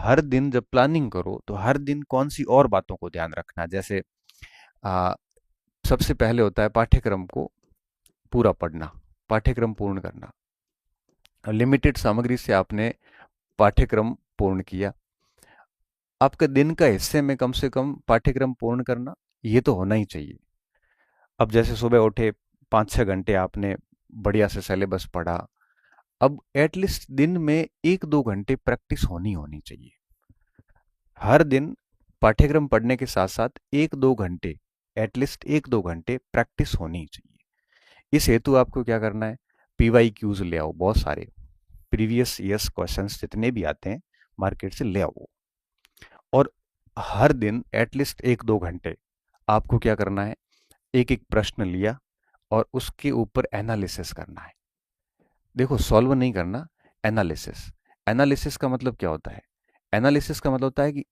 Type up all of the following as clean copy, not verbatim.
हर दिन जब प्लानिंग करो तो हर दिन कौन सी और बातों को ध्यान रखना। जैसे आ, सबसे पहले होता है पाठ्यक्रम को पूरा पढ़ना, पाठ्यक्रम पूर्ण करना। लिमिटेड सामग्री से आपने पाठ्यक्रम पूर्ण किया, आपके दिन का हिस्से में कम से कम पाठ्यक्रम पूर्ण करना ये तो होना ही चाहिए। अब जैसे सुबह उठे, 5-6 घंटे आपने बढ़िया से सिलेबस पढ़ा, अब एटलीस्ट दिन में 1-2 घंटे प्रैक्टिस होनी होनी चाहिए। हर दिन पाठ्यक्रम पढ़ने के साथ साथ 1-2 घंटे, एटलीस्ट 1-2 घंटे प्रैक्टिस होनी चाहिए। इस हेतु आपको क्या करना है, पीवाई क्यूज ले आओ, बहुत सारे प्रीवियस ईयर्स क्वेश्चंस जितने भी आते हैं मार्केट से ले आओ। और हर दिन एटलीस्ट 1-2 घंटे आपको क्या करना है, एक एक प्रश्न लिया और उसके ऊपर एनालिसिस करना है। देखो, सॉल्व नहीं करना, एनालिसिस। एनालिसिस का मतलब क्या होता है? एनालिसिस का मतलब होता है कि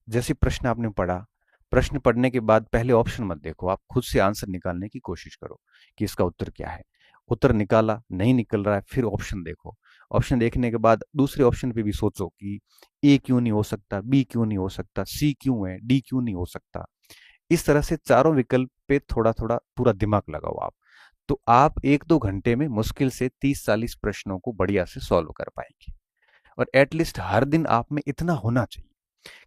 जैसे प्रश्न आपने पढ़ा, प्रश्न पढ़ने के बाद पहले ऑप्शन मत देखो, आप खुद से आंसर निकालने की कोशिश करो कि इसका उत्तर क्या है। उत्तर निकाला, नहीं निकल रहा है, फिर ऑप्शन देखो। ऑप्शन देखने के बाद दूसरे ऑप्शन पे भी सोचो कि ए क्यों नहीं हो सकता, बी क्यों नहीं हो सकता, सी क्यों है, डी क्यों नहीं हो सकता। इस तरह से चारों विकल्प पे थोड़ा थोड़ा पूरा दिमाग लगाओ आप। तो आप 1-2 घंटे में मुश्किल से 30-40 प्रश्नों को बढ़िया से सॉल्व कर पाएंगे। और एटलीस्ट हर दिन आप में इतना होना चाहिए,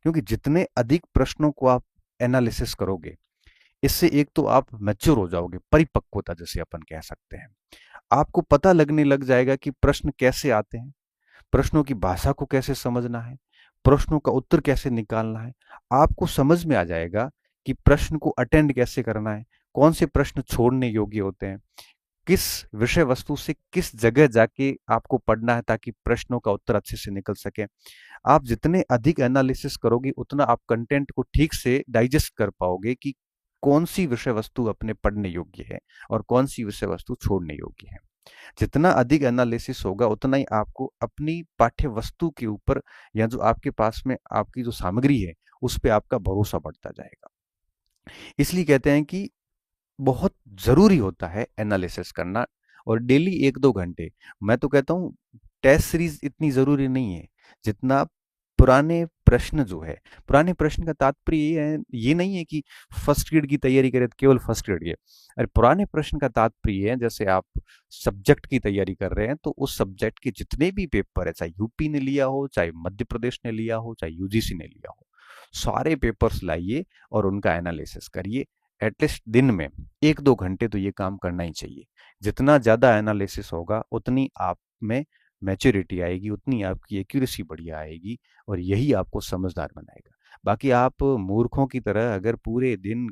क्योंकि जितने अधिक प्रश्नों को आप एनालिसिस करोगे, इससे एक तो आप मैच्योर हो जाओगे, परिपक्वता जैसे अपन कह सकते हैं। आपको पता लगने लग जाएगा कि प्रश्न कैसे आते हैं, प्रश्नों की भाषा को कैसे समझना है, प्रश्नों का उत्तर कैसे निकालना है। आपको समझ में आ जाएगा कि प्रश्न को अटेंड कैसे करना है, कौन से प्रश्न छोड़ने योग्य होते हैं, किस विषय वस्तु से किस जगह जाके आपको पढ़ना है ताकि प्रश्नों का उत्तर अच्छे से निकल सके। आप जितने अधिक एनालिसिस करोगे उतना आप कंटेंट को ठीक से डाइजेस्ट कर पाओगे कि कौन सी विषय वस्तु अपने पढ़ने योग्य है और कौन सी विषय वस्तु छोड़ने योग्य है। जितना अधिक एनालिसिस होगा उतना ही आपको अपनी पाठ्य वस्तु के ऊपर या जो आपके पास में आपकी जो सामग्री है उस पर आपका भरोसा बढ़ता जाएगा। इसलिए कहते हैं कि बहुत जरूरी होता है एनालिसिस करना, और डेली 1-2 घंटे। मैं तो कहता हूँ टेस्ट सीरीज इतनी जरूरी नहीं है जितना पुराने प्रश्न जो है। पुराने प्रश्न का तात्पर्य ये नहीं है कि फर्स्ट ग्रेड की तैयारी करें तो केवल फर्स्ट ग्रेड के। अरे, पुराने प्रश्न का तात्पर्य है जैसे आप सब्जेक्ट की तैयारी कर रहे हैं तो उस सब्जेक्ट के जितने भी पेपर है, चाहे यूपी ने लिया हो, चाहे मध्य प्रदेश ने लिया हो, चाहे यूजीसी ने लिया हो, सारे पेपर्स लाइए और उनका एनालिसिस करिए। एटलीस्ट दिन में 1-2 घंटे तो ये काम करना ही चाहिए। जितना ज़्यादा एनालिसिस होगा उतनी आप में मैच्योरिटी आएगी, उतनी आपकी एक्यूरेसी बढ़िया आएगी, और यही आपको समझदार बनाएगा। बाकी आप मूर्खों की तरह अगर पूरे दिन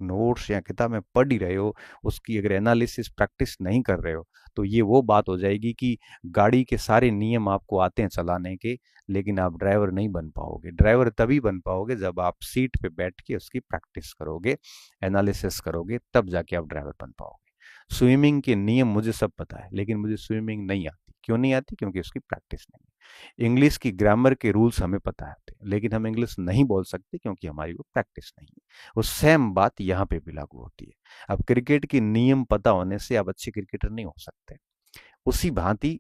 नोट्स या किताब में पढ़ ही रहे हो, उसकी अगर एनालिसिस प्रैक्टिस नहीं कर रहे हो, तो ये वो बात हो जाएगी कि गाड़ी के सारे नियम आपको आते हैं चलाने के, लेकिन आप ड्राइवर नहीं बन पाओगे। ड्राइवर तभी बन पाओगे जब आप सीट पे बैठ के उसकी प्रैक्टिस करोगे, एनालिसिस करोगे, तब जाके आप ड्राइवर बन पाओगे। स्विमिंग के नियम मुझे सब पता है, लेकिन मुझे स्विमिंग नहीं आती। क्यों नहीं आती? क्योंकि उसकी प्रैक्टिस नहीं है। इंग्लिश की ग्रामर के रूल्स हमें पता होते हैं, लेकिन हम इंग्लिश नहीं बोल सकते क्योंकि हमारी वो प्रैक्टिस नहीं है। वो सेम बात यहाँ पे भी लागू होती है। अब क्रिकेट के नियम पता होने से आप अच्छे क्रिकेटर नहीं हो सकते। उसी भांति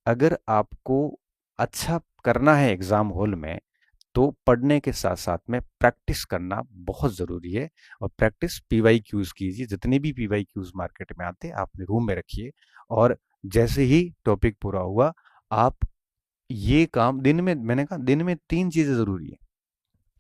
अगर आपको अच्छा करना है एग्जाम हॉल में, तो पढ़ने के साथ साथ में प्रैक्टिस करना बहुत जरूरी है। और प्रैक्टिस पीवाई क्यूज कीजिए, जितने भी पीवाई क्यूज मार्केट में आते हैं आपने रूम में रखिए, और जैसे ही टॉपिक पूरा हुआ आप ये काम दिन में, मैंने कहा दिन में 3 चीजें जरूरी है।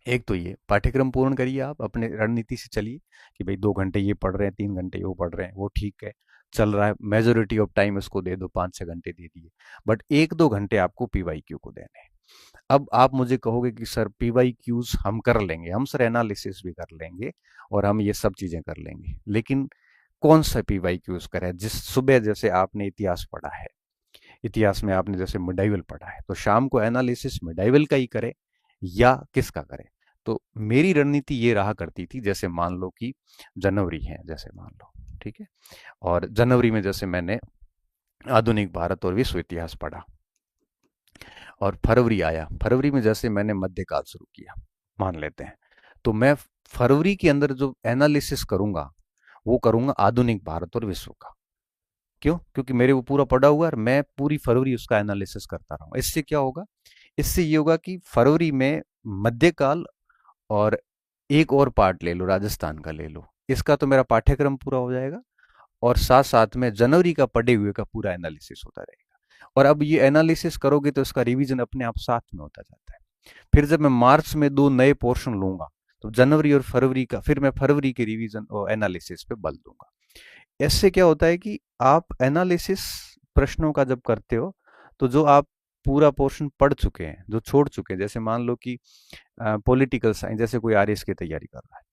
एक तो ये पाठ्यक्रम पूर्ण करिए, आप अपने रणनीति से चलिए कि भाई 2 घंटे ये पढ़ रहे हैं, 3 घंटे वो पढ़ रहे हैं, वो ठीक है, चल रहा है। मेजोरिटी ऑफ टाइम इसको दे दो, 5-6 घंटे दे दिए, बट 1-2 घंटे आपको पीवाई क्यू को देने हैं। अब आप मुझे कहोगे कि सर पीवाई क्यूज हम कर लेंगे, हम सर एनालिसिस भी कर लेंगे और हम ये सब चीजें कर लेंगे, लेकिन कौन सा पीवाई क्यूज करें? जिस सुबह जैसे आपने इतिहास पढ़ा है, इतिहास में आपने जैसे मिडाइवल पढ़ा है, तो शाम को एनालिसिस मिडाइवल का ही करे या किसका करे? तो मेरी रणनीति ये रहा करती थी, जैसे मान लो कि जनवरी है, जैसे मान लो, ठीक है, और जनवरी में जैसे मैंने आधुनिक भारत और विश्व इतिहास पढ़ा, और फरवरी आया, फरवरी में जैसे मैंने मध्यकाल शुरू किया, मान लेते हैं, तो मैं फरवरी के अंदर जो एनालिसिस करूंगा वो करूंगा आधुनिक भारत और विश्व का। क्यों? क्योंकि मेरे वो पूरा पढ़ा हुआ है और मैं पूरी फरवरी उसका एनालिसिस करता रहूंगा। इससे क्या होगा, इससे ये होगा कि फरवरी में मध्यकाल और एक और पार्ट ले लो, राजस्थान का ले लो, इसका तो मेरा पाठ्यक्रम पूरा हो जाएगा, और साथ साथ में जनवरी का पढ़े हुए का पूरा एनालिसिस होता रहेगा। और अब ये एनालिसिस करोगे तो इसका रिवीजन अपने आप साथ में होता जाता है। फिर जब मैं मार्च में दो नए पोर्शन लूंगा तो जनवरी और फरवरी का फिर मैं फरवरी के रिवीजन और एनालिसिस पे बल दूंगा। इससे क्या होता है कि आप एनालिसिस प्रश्नों का जब करते हो तो जो आप पूरा पोर्शन पढ़ चुके हैं, जो छोड़ चुके हैं, जैसे मान लो कि पॉलिटिकल साइंस, जैसे कोई आरएस की तैयारी कर रहा है,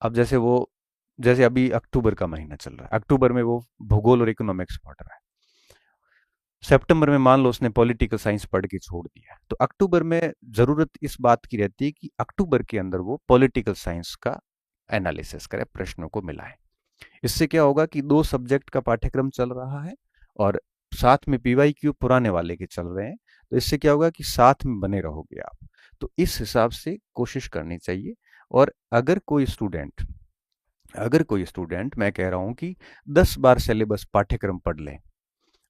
अब जैसे वो, जैसे अभी अक्टूबर का महीना चल रहा है, अक्टूबर में वो भूगोल और इकोनॉमिक्स पढ़ रहा है, सितंबर में मान लो उसने पॉलिटिकल साइंस पढ़ के छोड़ दिया, तो अक्टूबर में जरूरत इस बात की रहती है कि अक्टूबर के अंदर वो पॉलिटिकल साइंस का एनालिसिस करे, प्रश्नों को मिलाए। इससे क्या होगा कि दो सब्जेक्ट का पाठ्यक्रम चल रहा है और साथ में पीवाई क्यू पुराने वाले के चल रहे हैं, तो इससे क्या होगा कि साथ में बने रहोगे आप। तो इस हिसाब से कोशिश करनी चाहिए। और अगर कोई स्टूडेंट मैं कह रहा हूं कि 10 बार सिलेबस पाठ्यक्रम पढ़ ले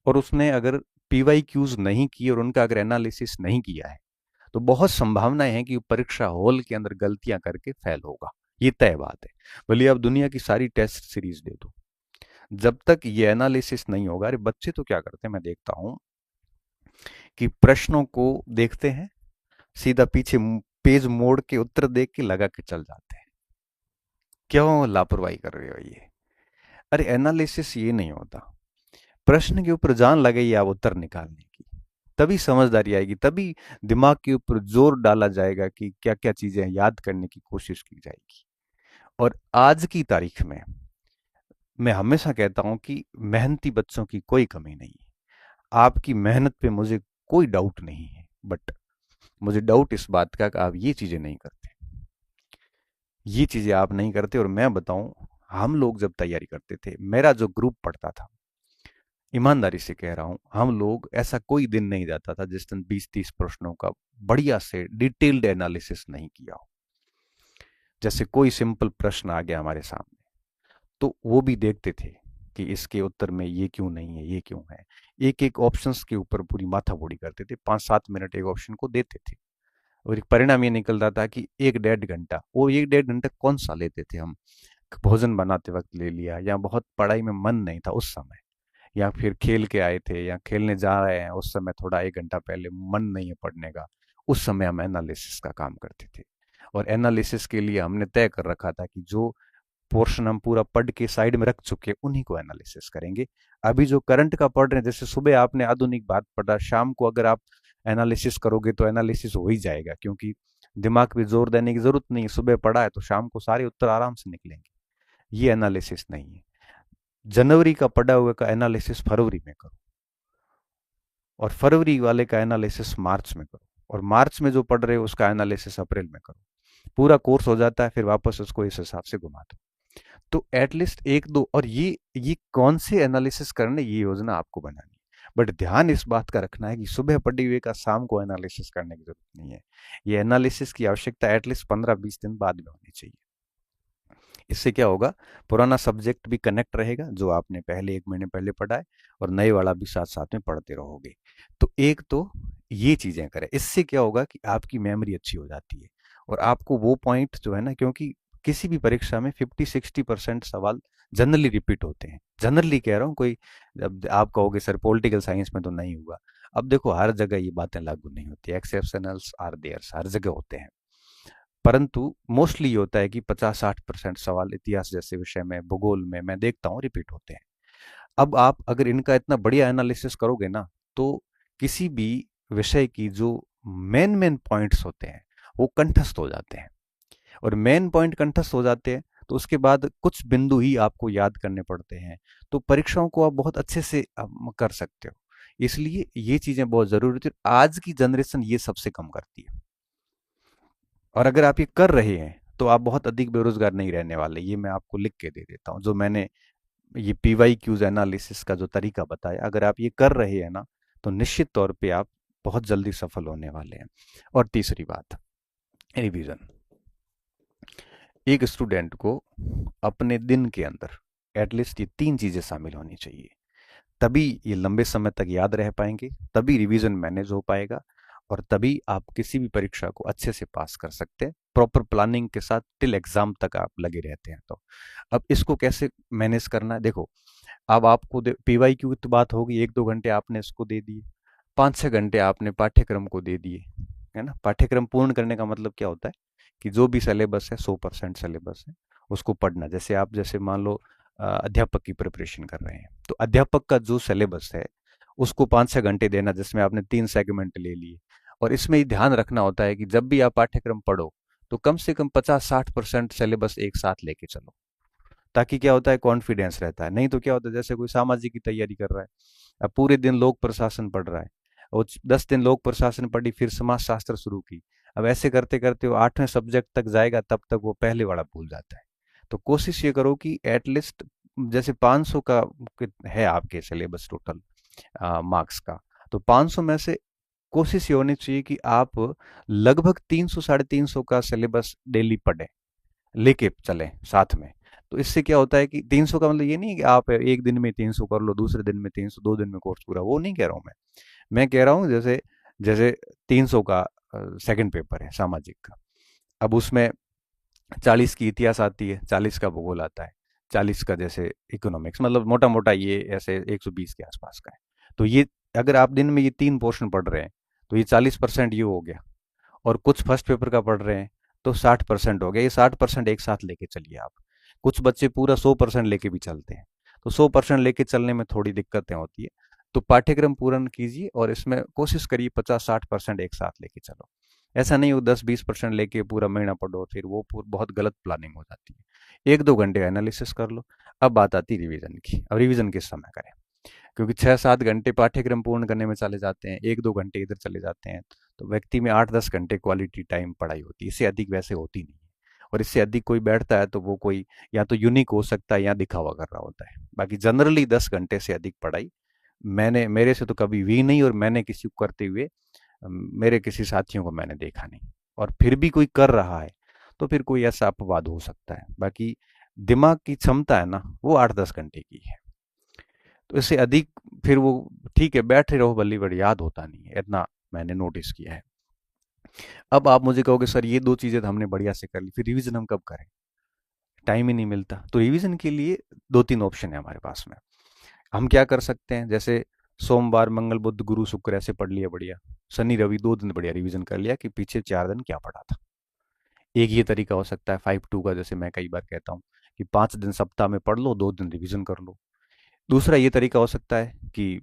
और उसने अगर पीवाई क्यूज नहीं की और उनका अगर एनालिसिस नहीं किया है, तो बहुत संभावनाएं हैं कि वो परीक्षा हॉल के अंदर गलतियां करके फेल होगा। ये तय बात है। भले आप दुनिया की सारी टेस्ट सीरीज दे दो, जब तक ये एनालिसिस नहीं होगा, अरे बच्चे तो क्या करते हैं, मैं देखता हूं कि प्रश्नों को देखते हैं, सीधा पीछे पेज मोड़ के उत्तर देख के लगा के चल जाते हैं। क्यों लापरवाही कर रहे हो ये? अरे एनालिसिस ये नहीं होता, प्रश्न के ऊपर जान लगाइए आप उत्तर निकालने की, तभी समझदारी आएगी, तभी दिमाग के ऊपर जोर डाला जाएगा कि क्या क्या चीजें याद करने की कोशिश की जाएगी। और आज की तारीख में मैं हमेशा कहता हूं कि मेहनती बच्चों की कोई कमी नहीं है। आपकी मेहनत पे मुझे कोई डाउट नहीं है, बट मुझे डाउट इस बात का कि आप ये चीजें नहीं करते, ये चीजें आप नहीं करते। और मैं बताऊं, हम लोग जब तैयारी करते थे, मेरा जो ग्रुप पढ़ता था, ईमानदारी से कह रहा हूं, हम लोग ऐसा कोई दिन नहीं जाता था जिस दिन 20-30 प्रश्नों का बढ़िया से डिटेल्ड एनालिसिस नहीं किया हो। जैसे कोई सिंपल प्रश्न आ गया हमारे सामने, तो वो भी देखते थे कि इसके उत्तर में ये क्यों नहीं है, ये क्यों है। एक एक ऑप्शंस के ऊपर पूरी माथापच्ची करते थे, 5-7 मिनट एक ऑप्शन को देते थे, और एक परिणाम ये निकलता था कि 1-1.5 घंटा, वो 1-1.5 घंटा कौन सा लेते थे हम, भोजन बनाते वक्त ले लिया, या बहुत पढ़ाई में मन नहीं था उस समय, या फिर खेल के आए थे या खेलने जा रहे हैं उस समय, थोड़ा 1 घंटा पहले मन नहीं है पढ़ने का, उस समय हम एनालिसिस का काम करते थे। और एनालिसिस के लिए हमने तय कर रखा था कि जो पोर्शन हम पूरा पढ़ के साइड में रख चुके उन्हीं को एनालिसिस करेंगे। अभी जो करंट का पढ़ रहे हैं, जैसे सुबह आपने आधुनिक बात पढ़ा, शाम को अगर आप एनालिसिस करोगे तो एनालिसिस हो ही जाएगा, क्योंकि दिमाग पे जोर देने की जरूरत नहीं है, सुबह पढ़ा है तो शाम को सारे उत्तर आराम से निकलेंगे। ये एनालिसिस नहीं है। जनवरी का पढ़ा हुआ का एनालिसिस फरवरी में करो, और फरवरी वाले का एनालिसिस मार्च में करो, और मार्च में जो पढ़ रहे हो उसका एनालिसिस अप्रैल में करो। पूरा कोर्स हो जाता है, फिर वापस उसको इस हिसाब से घुमा दो। तो एटलीस्ट एक दो, और ये कौन से एनालिसिस करने, ये योजना आपको बनानी है। बट ध्यान इस बात का रखना है कि सुबह पढ़े हुए का शाम को एनालिसिस करने की जरूरत नहीं है। ये एनालिसिस की आवश्यकता एटलीस्ट 15-20 दिन बाद में होनी चाहिए। इससे क्या होगा, पुराना सब्जेक्ट भी कनेक्ट रहेगा जो आपने पहले 1 महीने पहले पढ़ा है, और नए वाला भी साथ साथ में पढ़ते रहोगे। तो एक तो ये चीजें करें, इससे क्या होगा कि आपकी मेमोरी अच्छी हो जाती है, और आपको वो पॉइंट जो है ना, क्योंकि किसी भी परीक्षा में 50-60% सवाल जनरली रिपीट होते हैं। जनरली कह रहा हूँ, कोई जब आप कहोगे सर पॉलिटिकल साइंस में तो नहीं हुआ, अब देखो हर जगह ये बातें लागू नहीं होती, एक्सेप्शनल्स आर देयर्स, हर जगह होते हैं, परंतु मोस्टली ये होता है कि 50-60% सवाल इतिहास जैसे विषय में, भूगोल में मैं देखता हूँ रिपीट होते हैं। अब आप अगर इनका इतना बढ़िया एनालिसिस करोगे ना, तो किसी भी विषय की जो मेन मेन पॉइंट्स होते हैं वो कंठस्थ हो जाते हैं, और मेन पॉइंट कंठस्थ हो जाते हैं तो उसके बाद कुछ बिंदु ही आपको याद करने पड़ते हैं, तो परीक्षाओं को आप बहुत अच्छे से कर सकते हो। इसलिए ये चीजें बहुत जरूरी थी, आज की जनरेशन ये सबसे कम करती है। और अगर आप ये कर रहे हैं तो आप बहुत अधिक बेरोजगार नहीं रहने वाले, ये मैं आपको लिख के दे देता हूँ। जो मैंने ये पीवाई क्यूज एनालिसिस का जो तरीका बताया, अगर आप ये कर रहे हैं ना, तो निश्चित तौर पे आप बहुत जल्दी सफल होने वाले हैं। और तीसरी बात, रिवीजन। एक स्टूडेंट को अपने दिन के अंदर एटलीस्ट ये 3 चीजें शामिल होनी चाहिए, तभी ये लंबे समय तक याद रह पाएंगे, तभी रिवीजन मैनेज हो पाएगा, और तभी आप किसी भी परीक्षा को अच्छे से पास कर सकते हैं, प्रॉपर प्लानिंग के साथ टिल एग्जाम तक आप लगे रहते हैं। तो अब इसको कैसे मैनेज करना है, देखो अब आपको पीवाईक्यू की तो बात होगी, 1-2 घंटे आपने इसको दे दिए, 5-6 घंटे आपने पाठ्यक्रम को दे दिए, है ना। पाठ्यक्रम पूर्ण करने का मतलब क्या होता है कि जो भी सिलेबस है, 100% सिलेबस है, उसको पढ़ना। जैसे आप जैसे मान लो अध्यापक की प्रिपरेशन कर रहे हैं, तो अध्यापक का जो सिलेबस है उसको 5-6 घंटे देना, जिसमें आपने 3 सेगमेंट ले लिए। और इसमें ही ध्यान रखना होता है कि जब भी आप पाठ्यक्रम पढ़ो तो कम से कम 50-60% सिलेबस एक साथ लेके चलो, ताकि क्या होता है, कॉन्फिडेंस रहता है। नहीं तो क्या होता है, जैसे कोई सामाजिक की तैयारी कर रहा है, अब पूरे दिन लोक प्रशासन पढ़ रहा है, और 10 दिन लोक प्रशासन पढ़ी, फिर समाज शास्त्र शुरू की, अब ऐसे करते करते वो 8वें सब्जेक्ट तक जाएगा, तब तक वो पहले वाला भूल जाता है। तो कोशिश ये करो कि एटलीस्ट जैसे 500 का है आपके सिलेबस टोटल मार्क्स का, तो 500 में से कोशिश ये होनी चाहिए कि आप लगभग 300-350 का सिलेबस डेली पढ़ें, लेके चलें साथ में। तो इससे क्या होता है कि 300 का मतलब ये नहीं है कि आप एक दिन में 300 कर लो, दूसरे दिन में 300, 2 दिन में कोर्स पूरा, वो नहीं कह रहा हूँ मैं कह रहा हूँ जैसे जैसे 300 का सेकंड पेपर है सामाजिक का, अब उसमें 40 की इतिहास आती है, 40 का भूगोल आता है, 40 का जैसे इकोनॉमिक्स, मतलब मोटा मोटा ये ऐसे 120 के आसपास का है। तो ये अगर आप दिन में ये 3 पोर्शन पढ़ रहे हैं तो ये 40% ये हो गया, और कुछ फर्स्ट पेपर का पढ़ रहे हैं तो 60% हो गया। ये 60% एक साथ लेके चलिए आप। कुछ बच्चे पूरा 100% लेके भी चलते हैं, तो 100% लेके चलने में थोड़ी दिक्कतें होती है। तो पाठ्यक्रम पूर्ण कीजिए और इसमें कोशिश करिए 50-60% एक साथ लेके चलो। ऐसा नहीं हो 10-20% लेके पूरा महीना पढ़ो, फिर वो बहुत गलत प्लानिंग हो जाती है। 1-2 घंटे एनालिसिस कर लो। अब बात आती है रिवीजन की। अब रिवीजन किस समय करें, क्योंकि 6-7 घंटे पाठ्यक्रम पूर्ण करने में चले जाते हैं, 1-2 घंटे इधर चले जाते हैं, तो व्यक्ति में 8-10 घंटे क्वालिटी टाइम पढ़ाई होती है, इससे अधिक वैसे होती नहीं है। और इससे अधिक कोई बैठता है तो वो कोई या तो यूनिक हो सकता है या दिखावा कर रहा होता है। बाकी जनरली 10 घंटे से अधिक पढ़ाई मैंने मेरे से तो कभी हुई नहीं, और मैंने किसी को करते हुए मेरे किसी साथियों को मैंने देखा नहीं। और फिर भी कोई कर रहा है तो फिर कोई ऐसा अपवाद हो सकता है, बाकी दिमाग की क्षमता है ना, वो 8-10 घंटे की है। तो इससे अधिक फिर वो ठीक है, बैठे रहो बल्ली बड़ी, याद होता नहीं है इतना, मैंने नोटिस किया है। अब आप मुझे कहोगे सर ये 2 चीजें तो हमने बढ़िया से कर ली, फिर रिवीजन हम कब करें, टाइम ही नहीं मिलता। तो रिवीजन के लिए 2-3 ऑप्शन है हमारे पास में। हम क्या कर सकते हैं, जैसे सोमवार मंगल बुध गुरु शुक्र ऐसे पढ़ लिया बढ़िया, शनि रवि 2 दिन बढ़िया रिवीजन कर लिया कि पीछे 4 दिन क्या पढ़ा था। एक ये तरीका हो सकता है 5-2 का, जैसे मैं कई बार कहता हूँ कि 5 दिन सप्ताह में पढ़ लो, 2 दिन रिवीजन कर लो। दूसरा ये तरीका हो सकता है कि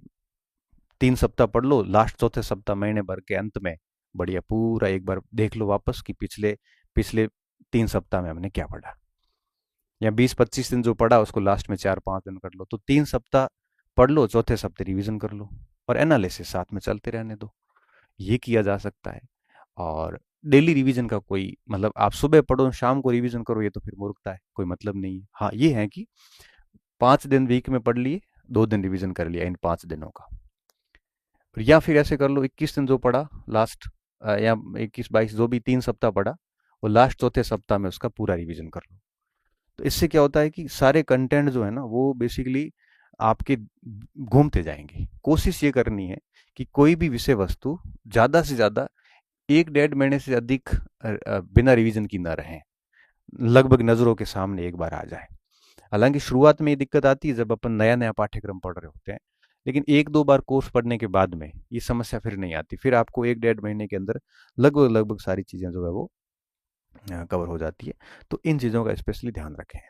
3 सप्ताह पढ़ लो, लास्ट चौथे सप्ताह महीने भर के अंत में बढ़िया पूरा एक बार देख लो वापस कि पिछले पिछले 3 सप्ताह में हमने क्या पढ़ा, या 20-25 दिन जो पढ़ा उसको लास्ट में 4-5 दिन कर लो। तो 3 सप्ताह पढ़ लो, चौथे सप्ताह रिवीजन कर लो, और एनालिसिस साथ में चलते रहने दो। ये किया जा सकता है। और डेली रिवीजन का कोई मतलब आप सुबह पढ़ो शाम को रिवीजन करो, ये तो फिर मूर्खता है, कोई मतलब नहीं है। हाँ ये है कि 5 दिन वीक में पढ़ लिए, 2 दिन रिवीजन कर लिया इन 5 दिनों का। या फिर ऐसे कर लो 21 दिन जो पढ़ा लास्ट, या 21-22 जो भी 3 सप्ताह पढ़ा, वो लास्ट चौथे सप्ताह में उसका पूरा रिवीजन कर लो। तो इससे क्या होता है कि सारे कंटेंट जो है ना वो बेसिकली आपके घूमते जाएंगे। कोशिश ये करनी है कि कोई भी विषय वस्तु ज़्यादा से ज़्यादा 1-1.5 महीने से अधिक बिना रिवीजन की ना रहे, लगभग नज़रों के सामने एक बार आ जाए। हालांकि शुरुआत में ये दिक्कत आती है जब अपन नया नया पाठ्यक्रम पढ़ रहे होते हैं, लेकिन 1-2 बार कोर्स पढ़ने के बाद में ये समस्या फिर नहीं आती, फिर आपको 1-1.5 महीने के अंदर लगभग लगभग सारी चीज़ें जो है वो कवर हो जाती है। तो इन चीज़ों का स्पेशली ध्यान रखें।